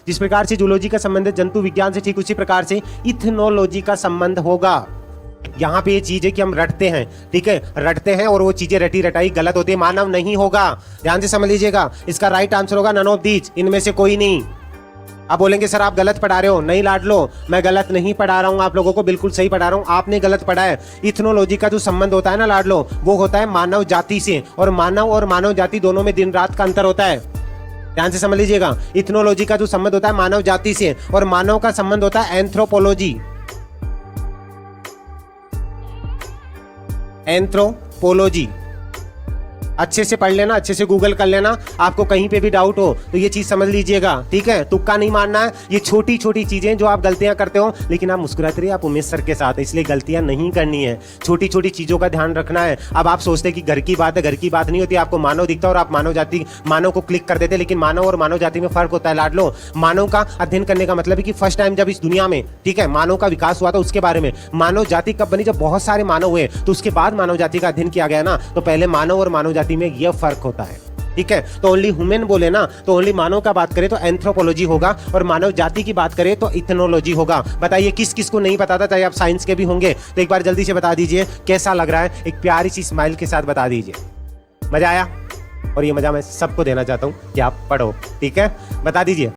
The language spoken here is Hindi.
जिस प्रकार से जूलॉजी का संबंध है जंतु विज्ञान से, ठीक उसी प्रकार से इथनोलॉजी का संबंध होगा। यहाँ पे ये चीज है कि हम रटते हैं, ठीक है, रटते हैं और वो चीजें रटी रटाई गलत होती है, मानव नहीं होगा। ध्यान से समझ लीजिएगा, इसका राइट आंसर होगा नन ऑफ दीज, इनमें से कोई नहीं। आप बोलेंगे सर आप गलत पढ़ा रहे हो, नहीं लाडलो, मैं गलत नहीं पढ़ा रहा हूं, आप लोगों को बिल्कुल सही पढ़ा रहा हूं, आपने गलत पढ़ा है। इथनोलॉजी का जो संबंध होता है ना लाडलो, वो होता है मानव जाति से, और मानव जाति दोनों में दिन रात का अंतर होता है। ध्यान से समझ लीजिएगा, इथनोलॉजी का जो संबंध होता है मानव जाति से, और मानव का संबंध होता है एंथ्रोपोलॉजी, एंथ्रोपोलॉजी। अच्छे से पढ़ लेना, अच्छे से गूगल कर लेना, आपको कहीं पे भी डाउट हो तो ये चीज समझ लीजिएगा, ठीक है। तुक्का नहीं मारना है, ये छोटी छोटी चीजें जो आप गलतियां करते हो, लेकिन आप मुस्कुराते रहिए, आप उमेश सर के साथ, इसलिए गलतियां नहीं करनी है, छोटी छोटी चीजों का ध्यान रखना है। अब आप सोचते हैं कि घर की बात है, घर की बात नहीं होती, आपको मानव दिखता है और आप मानव को क्लिक कर देते, लेकिन मानव और मानव जाति में फर्क होता है लाडलो। मानव का अध्ययन करने का मतलब है कि फर्स्ट टाइम जब इस दुनिया में, ठीक है, मानव का विकास हुआ था, उसके बारे में मानव जाति कब बनी, जब बहुत सारे मानव हुए, तो उसके बाद मानव जाति का अध्ययन किया गया ना, तो पहले मानव और मानव जाति में यह फर्क होता है, ठीक है। तो ओनली ह्यूमन बोले ना, तो ओनली मानव का बात करें तो एंथ्रोपोलॉजी होगा, और मानव जाति की बात करें तो इथनोलॉजी होगा। बताइए किस किस को नहीं पता था, चाहे आप साइंस के भी होंगे, तो एक बार जल्दी से बता दीजिए कैसा लग रहा है, एक प्यारी सी स्माइल के साथ बता दीजिए। मजा आया? और ये मजा मैं सबको देना चाहता हूं कि आप पढ़ो, ठीक है, बता दीजिए।